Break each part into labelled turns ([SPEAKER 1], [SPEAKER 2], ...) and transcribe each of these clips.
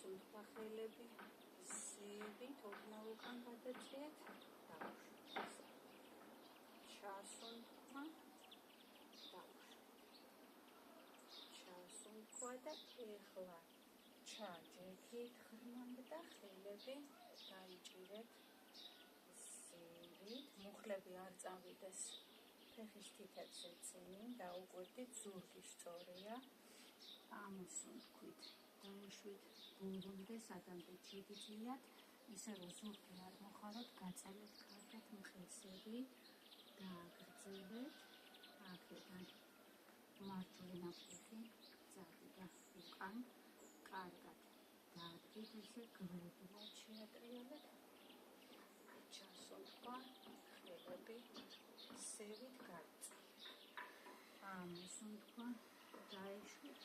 [SPEAKER 1] ჩასუნთქვა ხელები, სევით, ოდნავ უკან გადაჭრიეთ, დავუშვით. ჩასუნთქვა, დავუშვით. ჩასუნთქვა და ეხლა ჩაჯექით ღრმად და ხელები დაიჭირეთ სევით, მუხლები არ წავიდეს ფეხის თითებზე წინ, დაუკვირდით, ზურგი სწორია, ამოსუნთქვით, დაუშვით ბოლომდე, სადამდე ჩიგიძლიათ, ისე რომ ზურგი არ მოხაროთ, გაწელეთ კარგად მყესები, დააგრძელეთ, აქედან მარჯვენა ფეხი წავიდა უკან, კარგად დაადგით, ესე გრედულად შეატრიალეთ, ჩასუნთქვა, ხელები სევით გაიწვიეთ, ამოსუნთქვა, დაეშვით,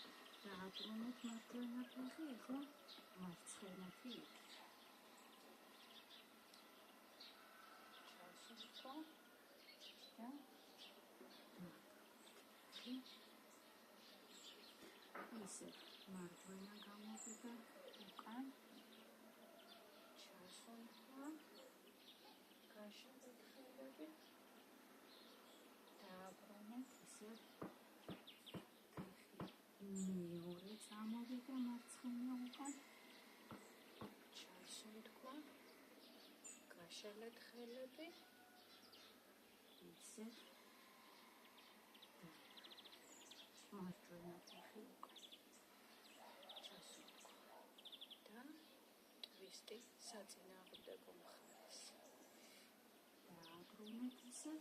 [SPEAKER 1] დააბრუნეთ მარჯვენა ფეხი, ეხლა მარცხენა ფეხი ჩასუნთქვა და ისე მარჯვენა გამოვიდა უკან, ჩასუნთქვა, გაშენდეთ ხელები, დააბრუნეთ, ისე მეორე წამოვიდა მარცხენა უკან, ჩასუნთქვა, გაშელეთ ხელები, ისე მარჯვენა ფეხი უკან, ჩასუნთქვა და ტვისტი საწინააღმდეგო მხარეს. დააბრუნეთ, ისე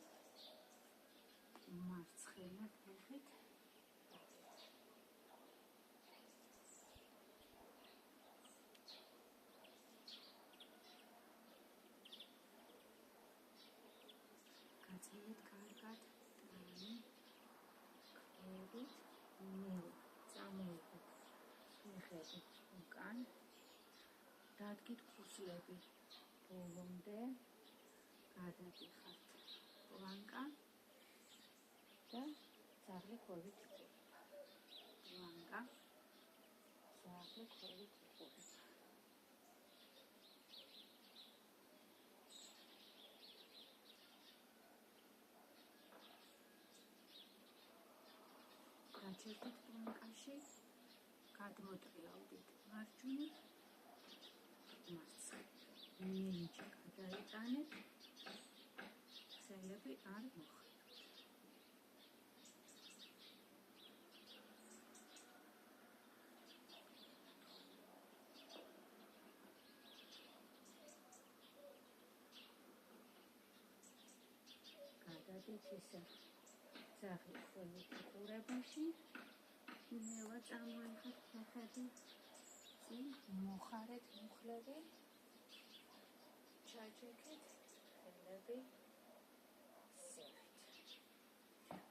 [SPEAKER 1] მარცხენა ფეხით გაწელეთ კარგად ტანი, ქვევით, ნელა, წამოიღეთ ფეხები უკან, დადგით ქუსლები ბოლომდე, გადადიხართ პლანკა და ძაღლი ქვევით იყურება. პლანკა, ძაღლი ქვევით იყურება. გაჩერდით პლანკაში, გადმოტრიალდით მარჯვნივ, მარცხნივ, ნინჯი გადაიტანეთ, ხელები არ მოხაროთ. გადადით ისე ძაღლი ქვევით იყურებაში, ნელა წამოიღეთ ფეხები წინ, მოხარეთ მუხლები, ჩაჯექით ხელები სევით.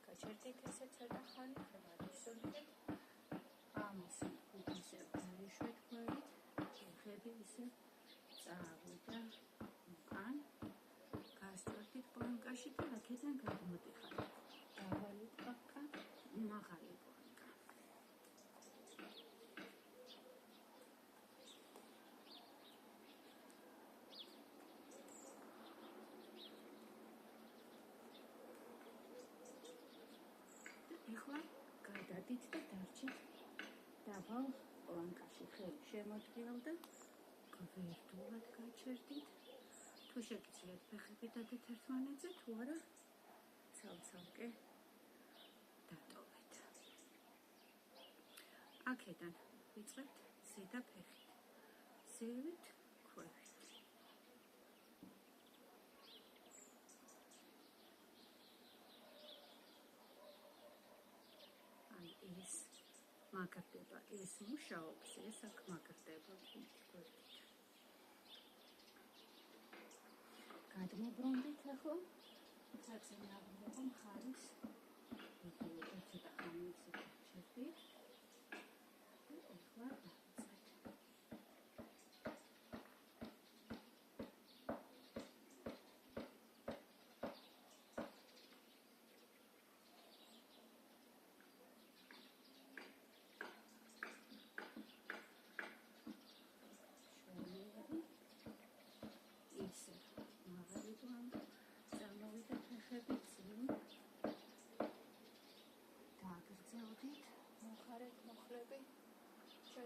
[SPEAKER 1] გაჩერდით ესე ცოტა ხანი, გადავისუნთქეთ, ამოსუნთქვით, ისე დაეშვით ქვევით, ფეხები ისე წავიდა უკან, გასწორდით პლანკაში და აქედან გადმოდიხართ. დაბალი პლანკა, მაღალი პლანკა. ეხლა გადადით და დარჩით დაბალ პლანკაში, ხელი შემოტრიალდა, გვერდულად გაჩერდით, თუ შეგიძლიათ ფეხები დადეთ ერთმანეთზე, თუ არა ცალ-ცალკე დატოვეთ. აქედან ვიწყებთ ზედა ფეხით, სევით, ქვევით. ეს მაგარდება, ეს მუშაობს, ეს აქ მაგარდება გვერდით. გადმობრუნდით ახლა საწინააღმდეგო მხარეს, ცოტა ხანი ისე გაჩერდით და ეხლა დავიწყეთ.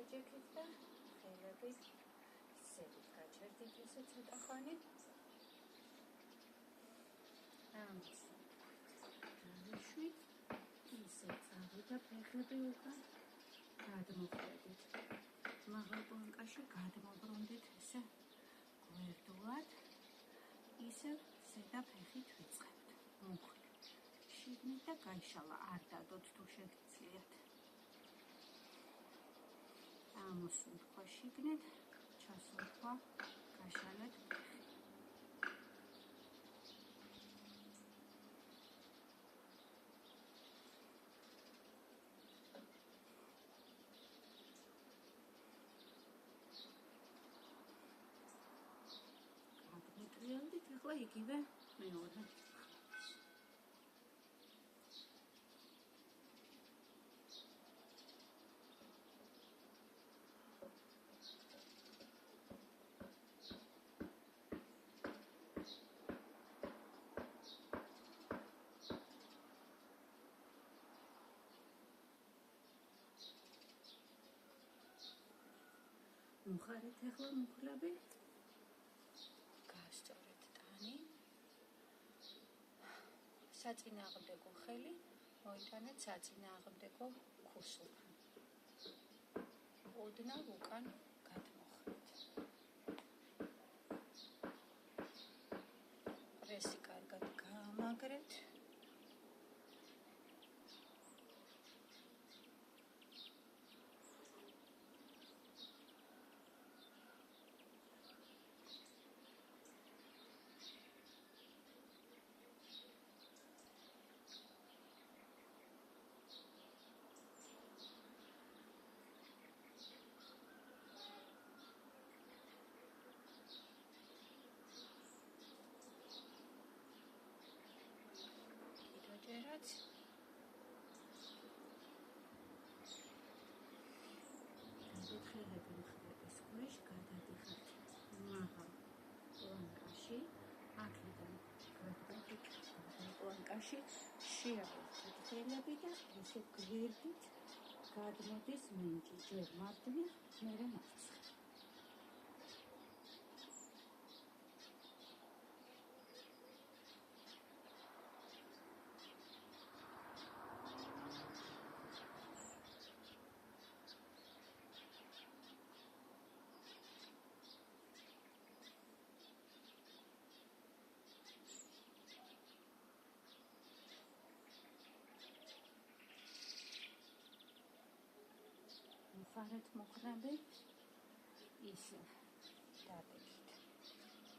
[SPEAKER 1] ეჯექით და ხელებით ზევით გაჩერდით ესე ცოტა ხანი. ამას დავიშვით, ისე წავიდა ფეხები უკან, გადმოხვედით. მაღალ პლანკაში გადმობრუნდით ესე გვერდულად, ისევ ზედა ფეხით ვიწყებთ. მუხლით. შიგნით და გაიშალა, არ დადოთ თუ შეგიძლიათ. ამოსუნთქვა შიგნით, ჩასუნთქვა, გაშალეთ ფეხი. გადმოტრიალდით, ახლა იგივე მეორე. მუხარეთ ახლა მუხლები, გასწორეთ ტანი, საწინააღმდეგო ხელი მოიტანეთ საწინააღმდეგო ქუსლთან. ოდნავ უკან გადმოხრით. პრესი კარგად გაამაგრეთ. ჯერაც ხელები მხრების ქვეშ გადადიხართ მაღალ პლანკაში, აქედან გადმოდით მაღალ პლანკაში, შეავერთეთ ხელები და ესე გვერდით გადმოდის მინჯი, ჯერ მარჯვნივ, მერე მარცხნივ. მუხარეთ მუხლები, ისე დადებით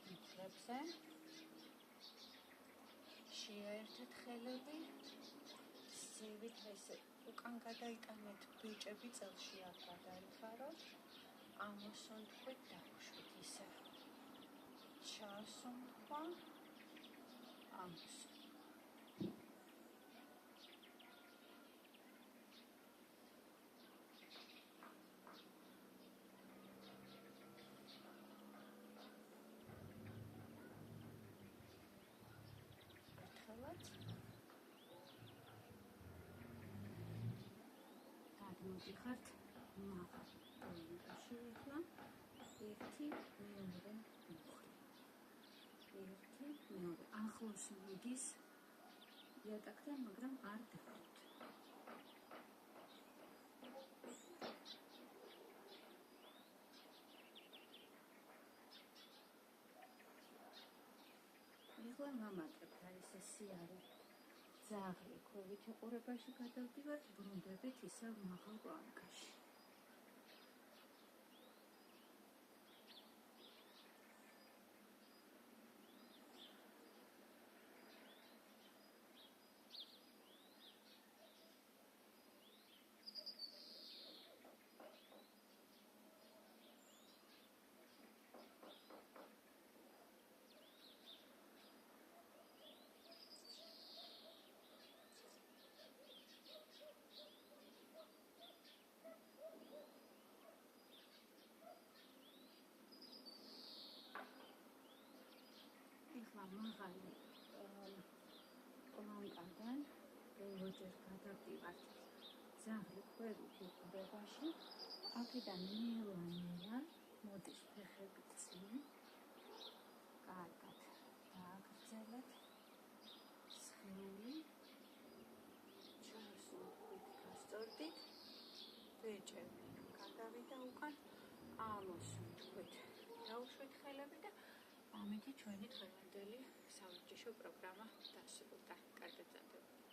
[SPEAKER 1] მუხლებზე, შეაერთეთ ხელები, ზევით ესე უკან გადაიტანეთ, ბიჭები წელში არ გადაიხაროთ, ამოსუნთქვით, დავუშვით ისე ჩასუნთქვა, ამოსუნთქვა. გადმოდიხართ მაღალ პლანკაში ახლა, ერთი, მეორე მუხლი. ერთი, მეორე. ახლოს მიდის იატაკთან, მაგრამ არ დახვით. ახლა ვამატებთ, არის ეს სიარე. ძაღლი ქვევით ეყურებაში გადავდივართ, ბრუნდებით ისევ მაღალ პლანკაში. მაღალი პლანკიდან ბევრჯერ გადავდივართ ძაღლი ქვევით ეყურებაში, აქედან ნელა მოდის ფეხები წინ, კარგად დააგრძელეთ სხეული, ჩასუნთქვით, გასწორდით, ვეჭებთ, გადავიდა უკან, ამოსუნთქვით, დაუშვით ხელები და ამით ჩვენი დღევანდელი სავარჯიშო პროგრამა დასრულდა. კარგად გრძელდებათ.